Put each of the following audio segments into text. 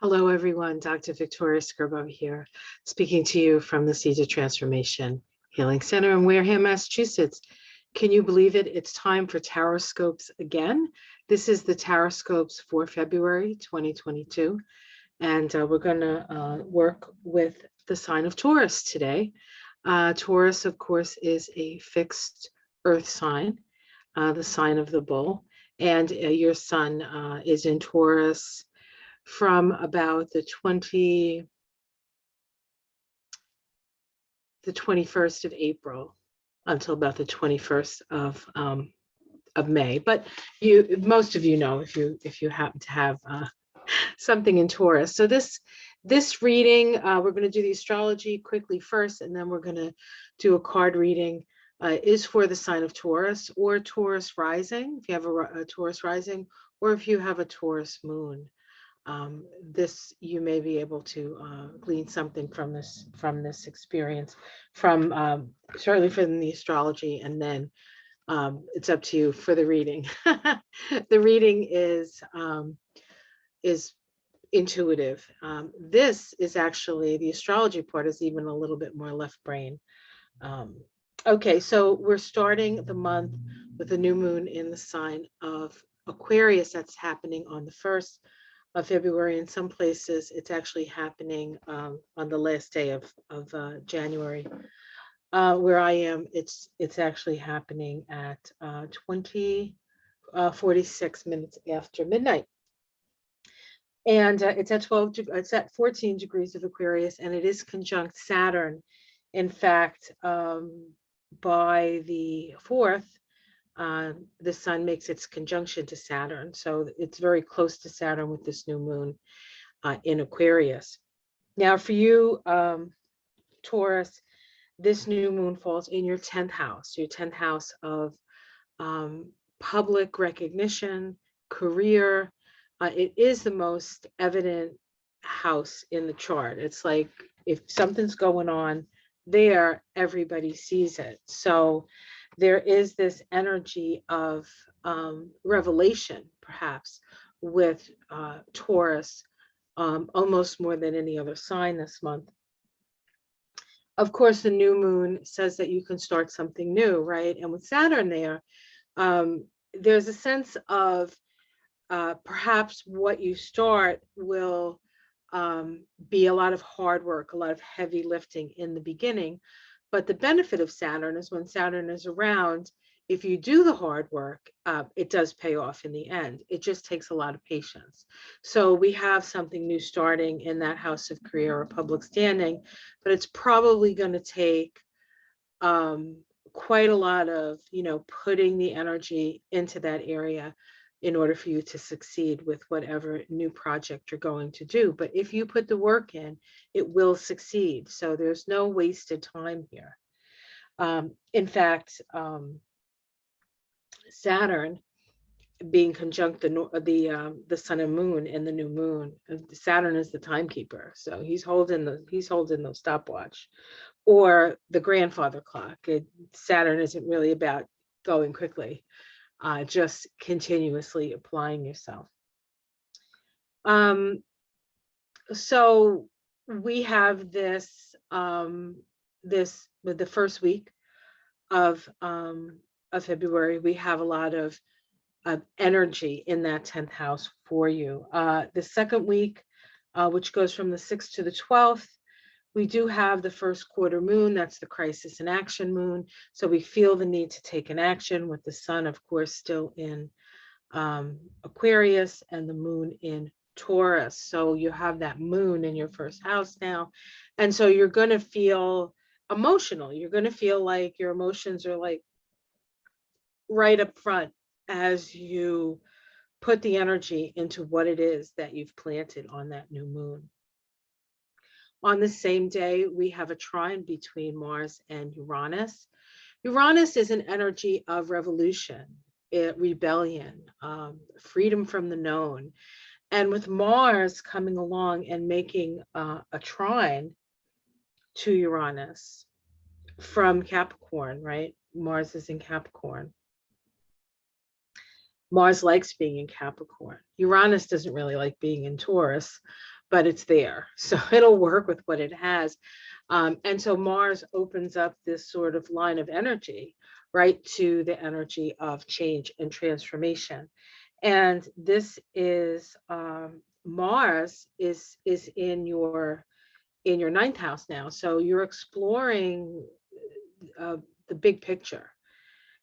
Hello, everyone. Dr. Victoria Skirbo here, speaking to you from the Seeds of Transformation Healing Center in Wareham, Massachusetts. Can you believe it? It's time for Taroscopes again. This is the Taroscopes for February 2022, and we're going to work with the sign of Taurus today. Taurus, of course, is a fixed earth sign, the sign of the bull, and your sun is in Taurus from about the 21st of April until about the 21st of May. But most of you know if you happen to have something in Taurus. So this reading, we're going to do the astrology quickly first, and then we're going to do a card reading. Is for the sign of Taurus or Taurus Rising, if you have a Taurus Rising, or if you have a Taurus Moon. This you may be able to glean something from this experience, from certainly from the astrology, and then it's up to you for the reading. The reading is intuitive. This is actually, the astrology part is even a little bit more left brain. Okay, so we're starting the month with a new moon in the sign of Aquarius. That's happening on the 1st of February. In some places, it's actually happening on the last day of January. Where I am, it's actually happening at 46 minutes after midnight. And it's at 14 degrees of Aquarius, and it is conjunct Saturn. In fact, by the 4th, the sun makes its conjunction to Saturn. So it's very close to Saturn with this new moon in Aquarius. Now for you, Taurus, this new moon falls in your 10th house, of public recognition, career. It is the most evident house in the chart. It's like if something's going on there, everybody sees it. So there is this energy of revelation, perhaps, with Taurus, almost more than any other sign this month. Of course, the new moon says that you can start something new, right? And with Saturn there, there's a sense of perhaps what you start will be a lot of hard work, a lot of heavy lifting in the beginning. But the benefit of Saturn is when Saturn is around, if you do the hard work, it does pay off in the end. It just takes a lot of patience. So we have something new starting in that house of career or public standing, but it's probably going to take quite a lot of, putting the energy into that area in order for you to succeed with whatever new project you're going to do. But if you put the work in, it will succeed. So there's no wasted time here. In fact, Saturn being conjunct the sun and moon and the new moon, Saturn is the timekeeper. So he's holding the stopwatch or the grandfather clock. Saturn isn't really about going quickly. Just continuously applying yourself. So we have this with the first week of February. We have a lot of energy in that 10th house for you. The second week, which goes from the 6th to the 12th, we do have the first quarter moon. That's the crisis in action moon. So we feel the need to take an action with the sun, of course, still in Aquarius and the moon in Taurus. So you have that moon in your first house now. And so you're going to feel emotional. You're going to feel like your emotions are like right up front as you put the energy into what it is that you've planted on that new moon. On the same day, we have a trine between Mars and Uranus. Uranus is an energy of revolution, rebellion, freedom from the known. And with Mars coming along and making a trine to Uranus from Capricorn, right? Mars is in Capricorn. Mars likes being in Capricorn. Uranus doesn't really like being in Taurus, but it's there. So it'll work with what it has. And so Mars opens up this sort of line of energy, right, to the energy of change and transformation. And this is Mars is in your ninth house now. So you're exploring the big picture.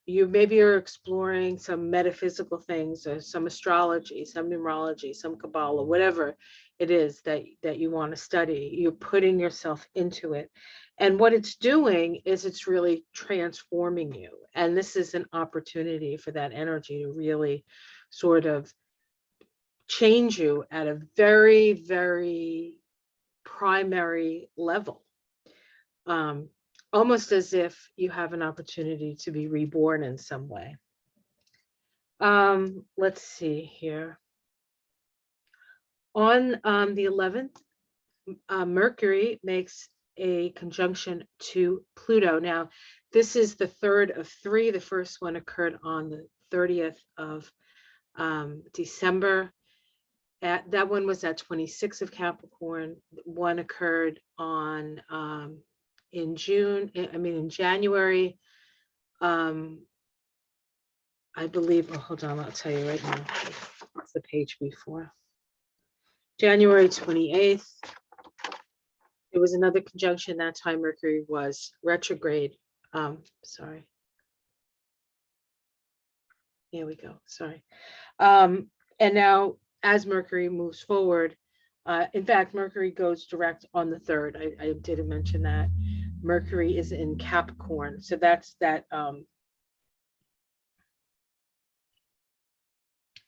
Maybe you're exploring some metaphysical things, or some astrology, some numerology, some Kabbalah, whatever it is that you want to study. You're putting yourself into it. And what it's doing is it's really transforming you. And this is an opportunity for that energy to really sort of change you at a very, very primary level. Almost as if you have an opportunity to be reborn in some way. Let's see here. On the 11th, Mercury makes a conjunction to Pluto. Now, this is the third of three. The first one occurred on the 30th of December. That one was at 26 of Capricorn. One occurred on in January. I believe, oh, hold on, I'll tell you right now. What's the page before? January 28th. There was another conjunction. That time Mercury was retrograde. Sorry. Here we go. Sorry. And now as Mercury moves forward, in fact, Mercury goes direct on the 3rd. I didn't mention that. Mercury is in Capricorn. So that's that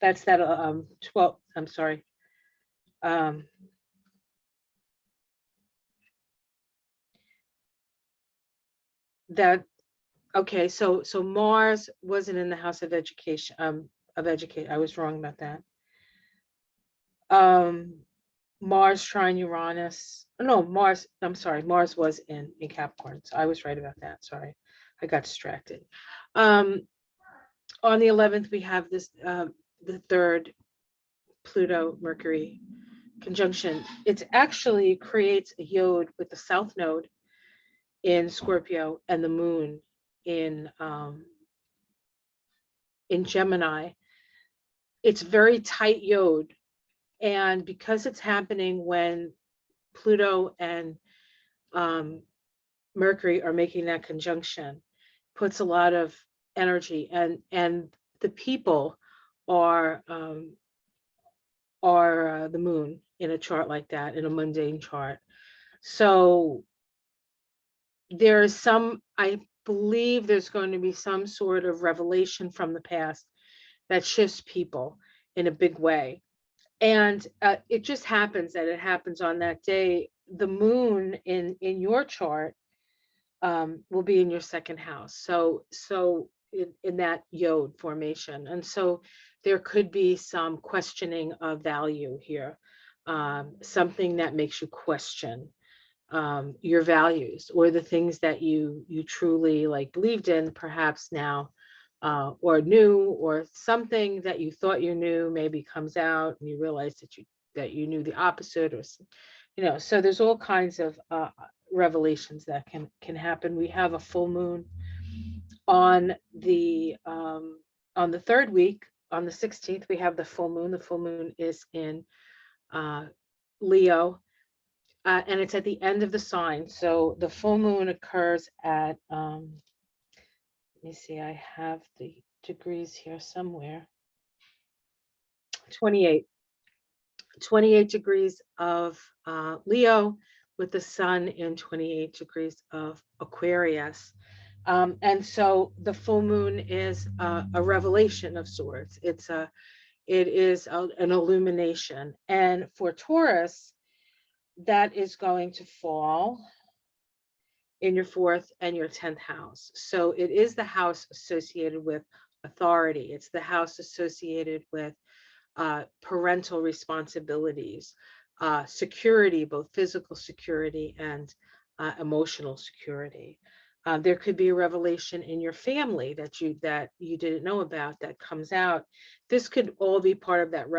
12, I'm sorry. Okay, so Mars wasn't in the house of education, I was wrong about that. Mars trine Uranus. No, Mars, I'm sorry, Mars was in Capricorn. So I was right about that. Sorry, I got distracted. On the 11th, we have this the 3rd Pluto Mercury conjunction. It actually creates a yod with the South Node in Scorpio and the Moon in Gemini. It's very tight yod, and because it's happening when Pluto and Mercury are making that conjunction, puts a lot of energy, and the people are the moon in a chart like that, in a mundane chart. So there's I believe there's going to be some sort of revelation from the past that shifts people in a big way. And it just happens that it happens on that day. The moon in your chart will be in your 2nd house. So in that yod formation. And so there could be some questioning of value here, something that makes you question your values, or the things that you truly like believed in, perhaps now, or knew, or something that you thought you knew maybe comes out and you realize that you knew the opposite, or so there's all kinds of revelations that can happen. We have a full moon on the 3rd week. On the 16th, we have the full moon. The full moon is in Leo, and it's at the end of the sign. So the full moon occurs at let me see, I have the degrees here somewhere. 28 degrees of Leo, with the sun in 28 degrees of Aquarius. And so the full moon is a revelation of sorts. It is an illumination. And for Taurus, that is going to fall in your 4th and your 10th house. So it is the house associated with authority. It's the house associated with parental responsibilities, security, both physical security and emotional security. There could be a revelation in your family that you didn't know about that comes out. This could all be part of that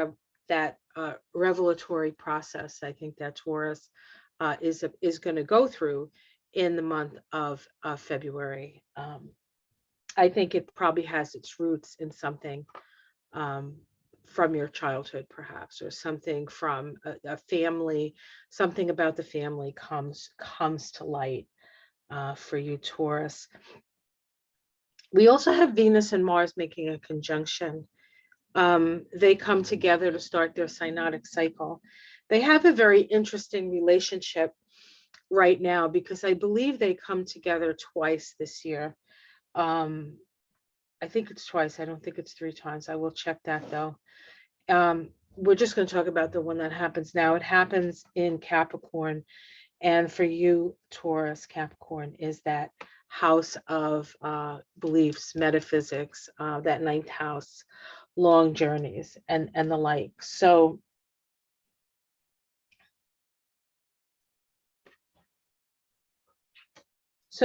revelatory process, I think, that Taurus is going to go through in the month of February. I think it probably has its roots in something from your childhood, perhaps, or something from a family. Something about the family comes to light for you, Taurus. We also have Venus and Mars making a conjunction. They come together to start their synodic cycle. They have a very interesting relationship right now because I believe they come together twice this year. I think it's twice. I don't think it's 3 times. I will check that though. We're just going to talk about the one that happens now. It happens in Capricorn. And for you, Taurus, Capricorn is that house of beliefs, metaphysics, that 9th house, long journeys and the like. So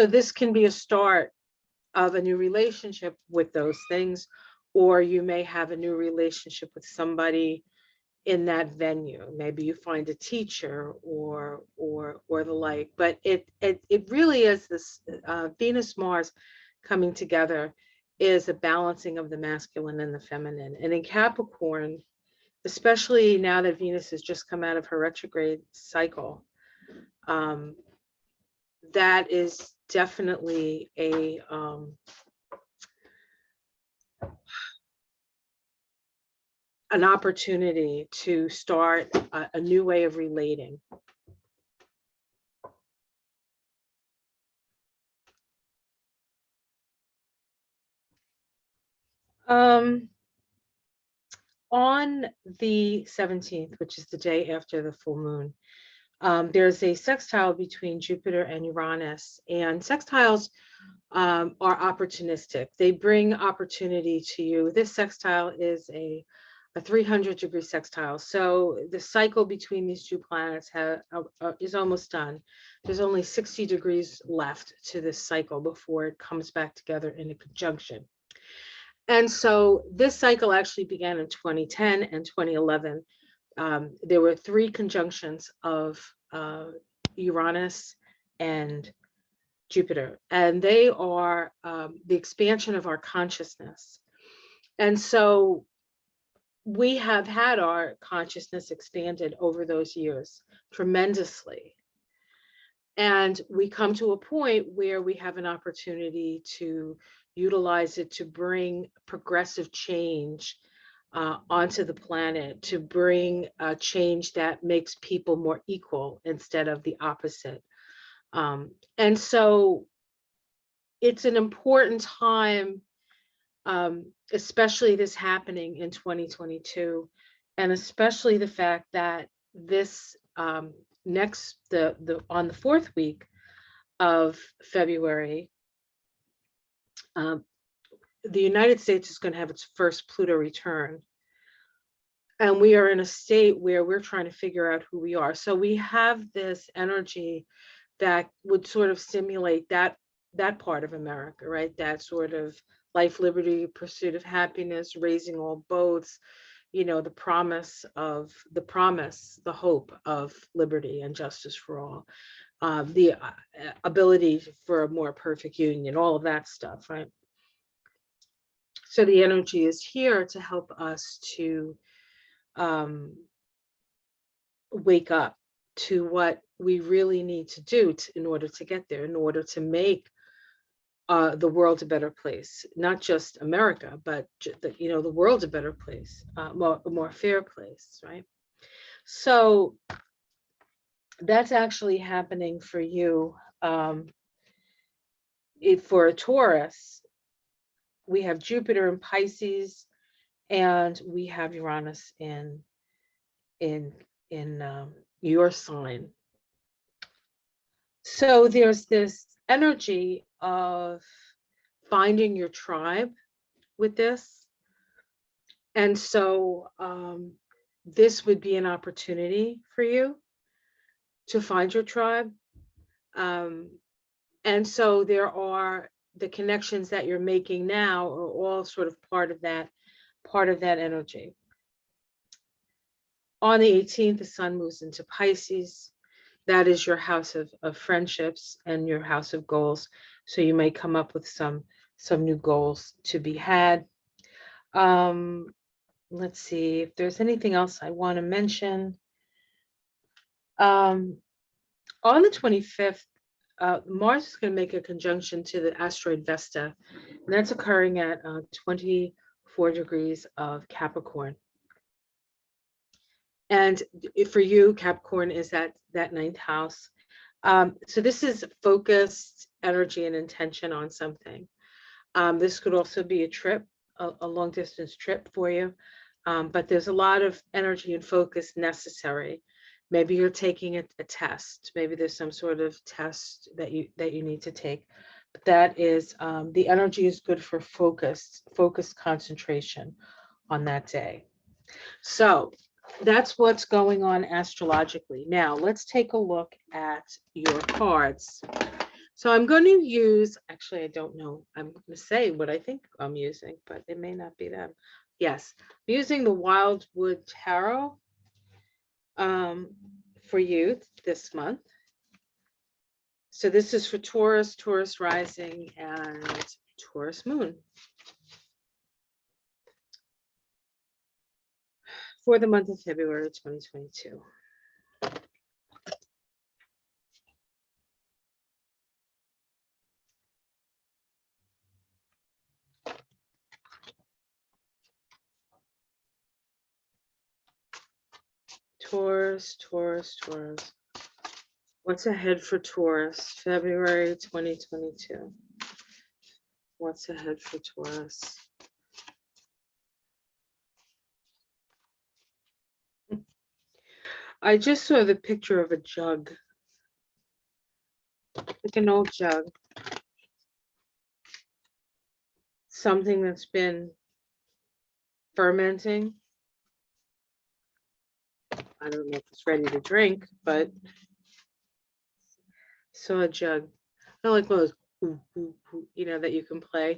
this can be a start of a new relationship with those things, or you may have a new relationship with somebody in that venue. Maybe you find a teacher or the like. But it really is this Venus Mars coming together is a balancing of the masculine and the feminine. And in Capricorn, especially now that Venus has just come out of her retrograde cycle, that is definitely an opportunity to start a new way of relating. On the 17th, which is the day after the full moon, there's a sextile between Jupiter and Uranus, and sextiles are opportunistic. They bring opportunity to you. This sextile is a 300-degree sextile. So the cycle between these two planets is almost done. There's only 60 degrees left to this cycle before it comes back together in a conjunction. And so this cycle actually began in 2010 and 2011. There were 3 conjunctions of Uranus and Jupiter, and they are the expansion of our consciousness. And so we have had our consciousness expanded over those years tremendously. And we come to a point where we have an opportunity to utilize it to bring progressive change onto the planet, to bring a change that makes people more equal instead of the opposite. And so it's an important time, especially this happening in 2022, and especially the fact that this on the 4th week of February, the United States is going to have its first Pluto return. And we are in a state where we're trying to figure out who we are. So we have this energy that would sort of simulate that part of America, right? That sort of life, liberty, pursuit of happiness, raising all boats, you know, the hope of liberty and justice for all, the ability for a more perfect union, all of that stuff, right? So the energy is here to help us to wake up to what we really need to do in order to get there, in order to make the world a better place, not just America, but the world a better place, a more fair place, right? So that's actually happening for you. For a Taurus, we have Jupiter in Pisces, and we have Uranus in your sign. So there's this energy of finding your tribe with this. And so this would be an opportunity for you to find your tribe. And so there are the connections that you're making now are all sort of part of that energy. On the 18th, the sun moves into Pisces. That is your house of friendships and your house of goals. So you may come up with some new goals to be had. Let's see if there's anything else I want to mention. On the 25th, Mars is going to make a conjunction to the asteroid Vesta, and that's occurring at 24 degrees of Capricorn. And for you, Capricorn is that ninth house. So this is focused energy and intention on something. This could also be a trip, a long distance trip for you. But there's a lot of energy and focus necessary. Maybe you're taking a test. Maybe there's some sort of test that you need to take. But that is the energy is good for focused concentration on that day. So that's what's going on astrologically. Now let's take a look at your cards. So I'm going to use, actually, I don't know. I'm going to say what I think I'm using, but it may not be them. Yes, I'm using the Wildwood Tarot for you this month. So this is for Taurus, Taurus Rising, and Taurus Moon. For the month of February 2022. Taurus, Taurus, Taurus. What's ahead for Taurus? February 2022. What's ahead for Taurus? I just saw the picture of a jug. Like an old jug. Something that's been fermenting. I don't know if it's ready to drink, but saw a jug. I like one of those, you know, that you can play.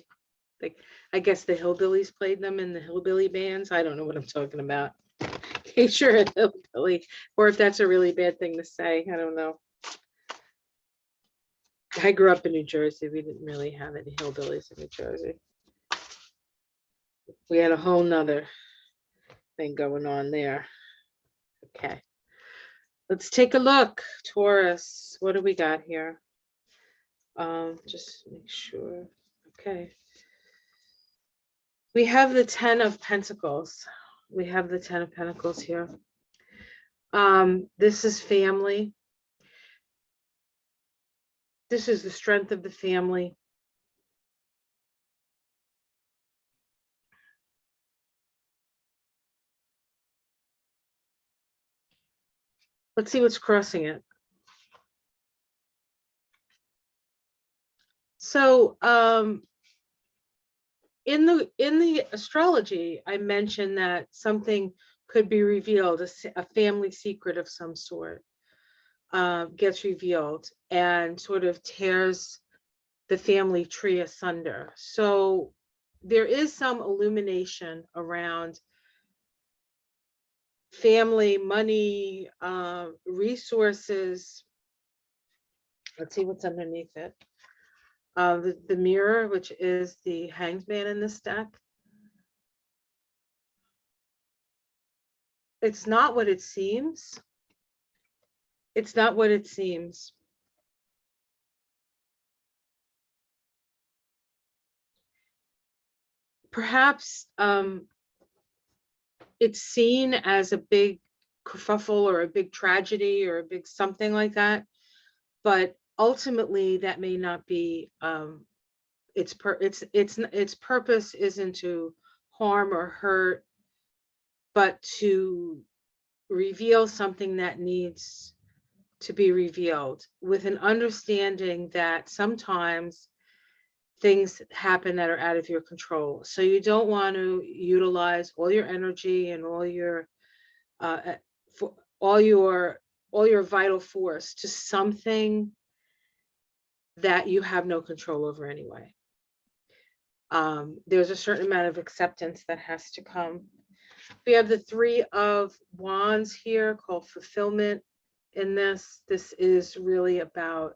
Like, I guess the hillbillies played them in the hillbilly bands. I don't know what I'm talking about. In case you're a hillbilly, or if that's a really bad thing to say, I don't know. I grew up in New Jersey. We didn't really have any hillbillies in New Jersey. We had a whole nother thing going on there. Okay. Let's take a look. Taurus, what do we got here? Just make sure. Okay. We have the 10 of Pentacles. We have the 10 of Pentacles here. This is family. This is the strength of the family. Let's see what's crossing it. So, in the astrology, I mentioned that something could be revealed, a family secret of some sort gets revealed and sort of tears the family tree asunder. So there is some illumination around family, money, resources. Let's see what's underneath it. The mirror, which is the Hanged Man in this deck. It's not what it seems. It's not what it seems. Perhaps it's seen as a big kerfuffle or a big tragedy or a big something like that, but ultimately that may not be. Its purpose isn't to harm or hurt, but to reveal something that needs to be revealed, with an understanding that sometimes things happen that are out of your control. So you don't want to utilize all your energy and all your vital force to something that you have no control over anyway. There's a certain amount of acceptance that has to come. We have the Three of Wands here called fulfillment. In this is really about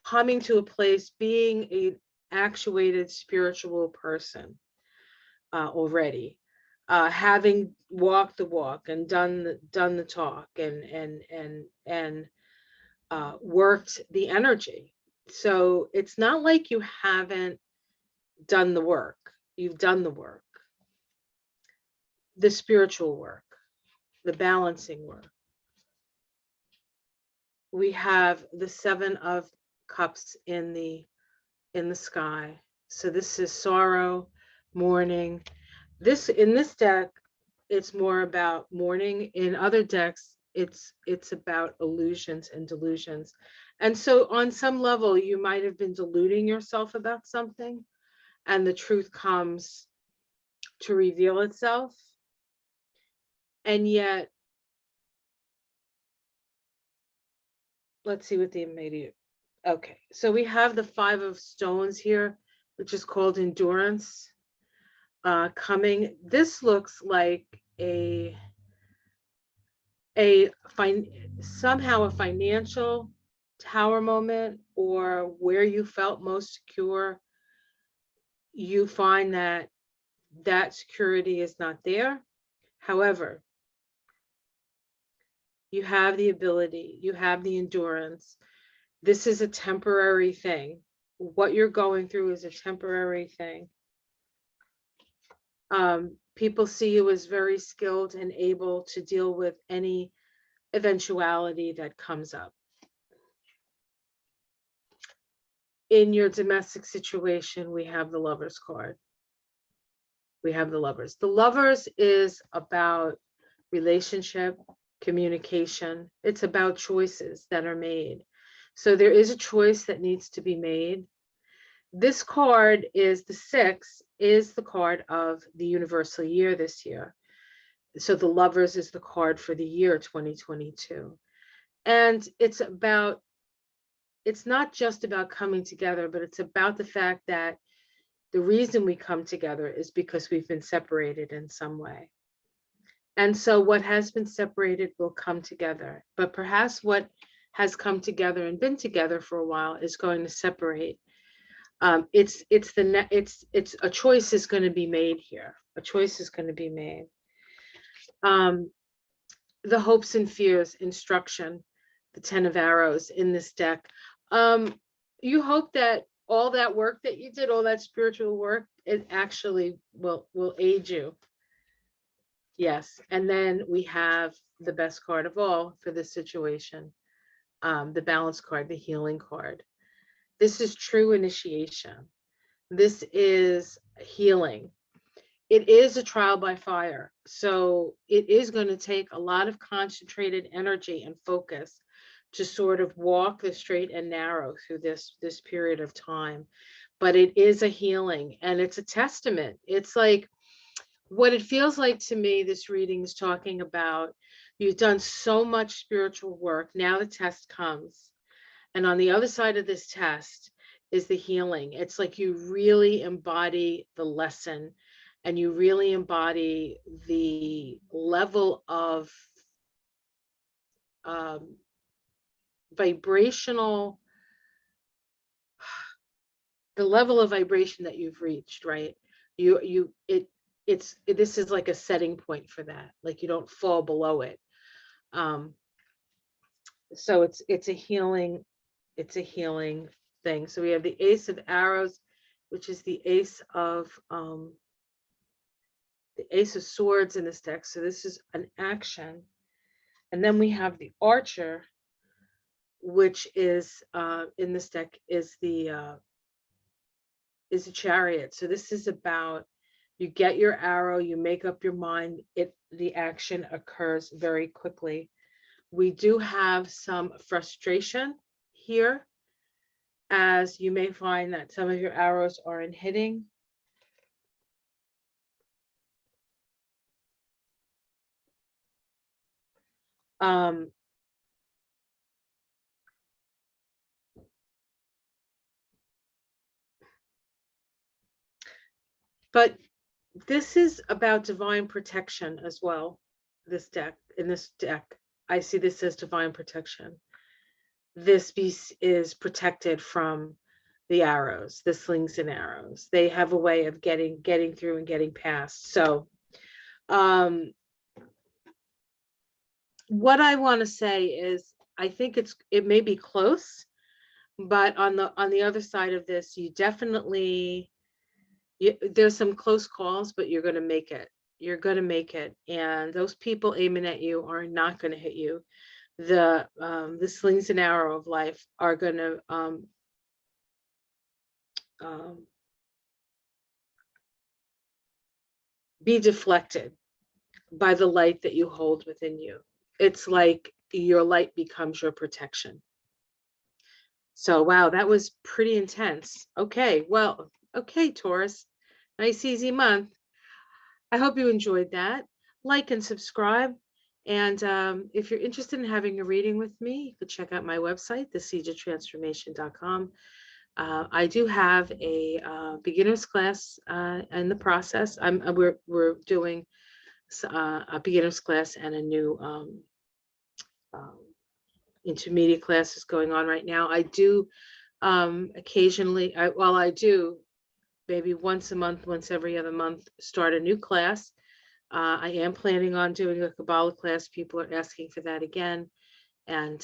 coming to a place, being an actuated spiritual person already, having walked the walk and done the talk and worked the energy. So it's not like you haven't done the work. You've done the work, the spiritual work, the balancing work. We have the Seven of Cups in the sky. So this is sorrow, mourning. In this deck, it's more about mourning. In other decks, it's about illusions and delusions. And so on some level, you might have been deluding yourself about something, and the truth comes to reveal itself. And yet, let's see what the immediate. Okay, so we have the Five of Stones here, which is called endurance. Coming. This looks like somehow a financial tower moment, or where you felt most secure. You find that security is not there. However, you have the ability, you have the endurance. This is a temporary thing. What you're going through is a temporary thing. People see you as very skilled and able to deal with any eventuality that comes up. In your domestic situation, we have the Lovers card. We have the Lovers. The Lovers is about relationship, communication. It's about choices that are made. So there is a choice that needs to be made. This card is the 6, is the card of the universal year this year. So the Lovers is the card for the year 2022. And it's not just about coming together, but it's about the fact that the reason we come together is because we've been separated in some way. And so what has been separated will come together. But perhaps what has come together and been together for a while is going to separate. It's a choice is going to be made here. A choice is going to be made. The hopes and fears, instruction, the 10 of arrows in this deck. You hope that all that work that you did, all that spiritual work, it actually will aid you. Yes. And then we have the best card of all for this situation, the balance card, the healing card. This is true initiation. This is healing. It is a trial by fire. So it is going to take a lot of concentrated energy and focus to sort of walk the straight and narrow through this period of time. But it is a healing, and it's a testament. It's like, what it feels like to me, this reading is talking about, you've done so much spiritual work. Now the test comes. And on the other side of this test is the healing. It's like you really embody the lesson, and you really embody the level of vibrational, the level of vibration that you've reached, right? This is like a setting point for that. Like, you don't fall below it. So it's a healing thing. So we have the Ace of Arrows, which is the Ace of Swords in this deck. So this is an action. And then we have the Archer, which is in this deck is a Chariot. So this is about, you get your arrow, you make up your mind, the action occurs very quickly. We do have some frustration here, as you may find that some of your arrows aren't hitting. But This is about divine protection as well. In this deck, I see this as divine protection. This piece is protected from the arrows, the slings and arrows. They have a way of getting through and getting past. So what I want to say is I think it may be close, but on the other side of this, you definitely there's some close calls, but you're going to make it. You're going to make it, and those people aiming at you are not going to hit you. The slings and arrow of life are going to be deflected by the light that you hold within you. It's like your light becomes your protection. So, wow, that was pretty intense. Okay, well, okay, Taurus, nice, easy month. I hope you enjoyed that. Like and subscribe. And if you're interested in having a reading with me, you could check out my website, thesiegeoftransformation.com. I do have a beginner's class in the process. We're doing a beginner's class and a new intermediate class is going on right now. I do occasionally, I do maybe once a month, once every other month, start a new class. I am planning on doing a Kabbalah class. People are asking for that again. And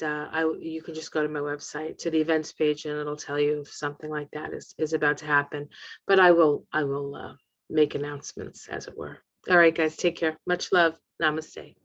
you can just go to my website, to the events page, and it'll tell you if something like that is about to happen. But I will make announcements, as it were. All right, guys, take care. Much love. Namaste.